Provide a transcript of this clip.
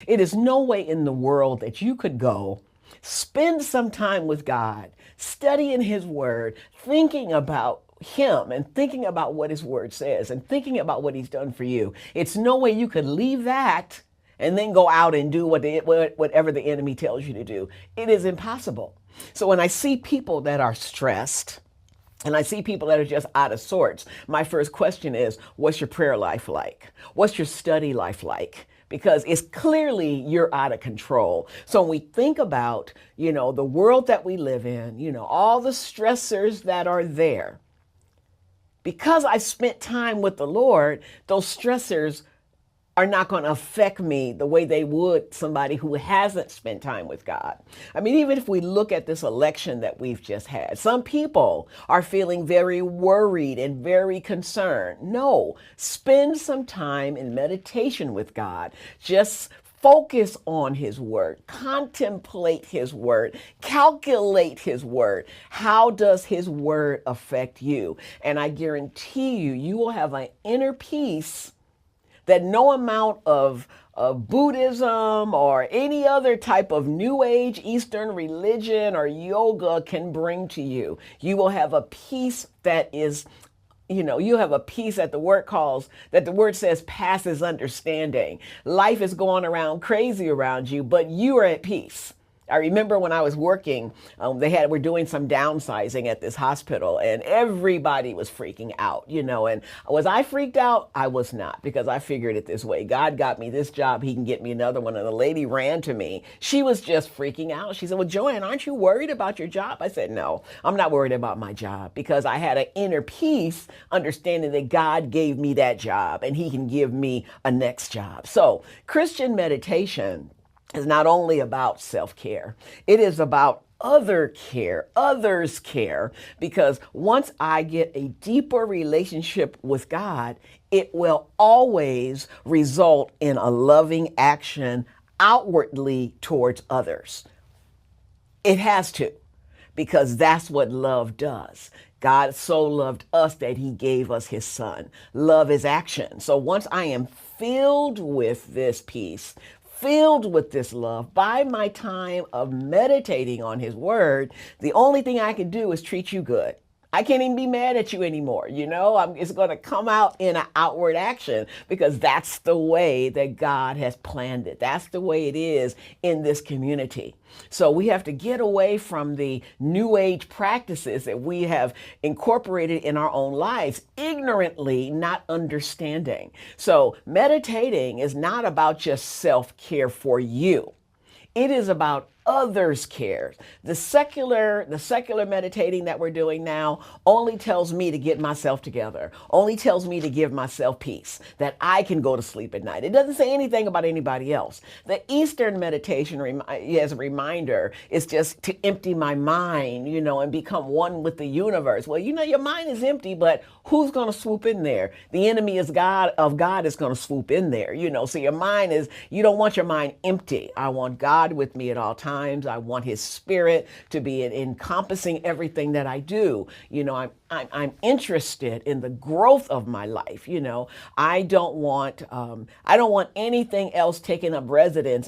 It is no way in the world that you could go spend some time with God, studying His Word, thinking about Him and thinking about what His Word says and thinking about what He's done for you. It's no way you could leave that and then go out and do whatever the enemy tells you to do. It is impossible. So when I see people that are stressed, and I see people that are just out of sorts, my first question is, what's your prayer life like? What's your study life like? Because it's clearly you're out of control. So when we think about, the world that we live in, all the stressors that are there, because I spent time with the Lord, those stressors are not going to affect me the way they would somebody who hasn't spent time with God. I mean, even if we look at this election that we've just had, some people are feeling very worried and very concerned. No, spend some time in meditation with God. Just focus on His Word, contemplate His Word, calculate His Word. How does His Word affect you? And I guarantee you, you will have an inner peace that no amount of Buddhism or any other type of New Age Eastern religion or yoga can bring to you. You will have a peace that is, you have a peace that the word says passes understanding. Life is going around crazy around you, but you are at peace. I remember when I was working, we're doing some downsizing at this hospital, and everybody was freaking out, and was I freaked out? I was not, because I figured it this way. God got me this job, He can get me another one. And the lady ran to me. She was just freaking out. She said, well, Joanne, aren't you worried about your job? I said, no, I'm not worried about my job, because I had an inner peace understanding that God gave me that job and He can give me a next job. So Christian meditation is not only about self-care, it is about others care, because once I get a deeper relationship with God, it will always result in a loving action outwardly towards others. It has to, because that's what love does. God so loved us that He gave us His Son. Love is action. So once I am filled with this peace, filled with this love, by my time of meditating on His Word, the only thing I can do is treat you good. I can't even be mad at you anymore. It's going to come out in an outward action, because that's the way that God has planned it. That's the way it is in this community. So we have to get away from the New Age practices that we have incorporated in our own lives, ignorantly, not understanding. So meditating is not about just self-care for you. It is about others' care. The secular meditating that we're doing now only tells me to get myself together, only tells me to give myself peace, that I can go to sleep at night. It doesn't say anything about anybody else. The Eastern meditation, as a reminder, is just to empty my mind, and become one with the universe. Well, your mind is empty, but who's going to swoop in there? The enemy of God is going to swoop in there, So your mind you don't want your mind empty. I want God with me at all times. I want His Spirit to be encompassing everything that I do. I'm interested in the growth of my life. I don't want anything else taking up residence.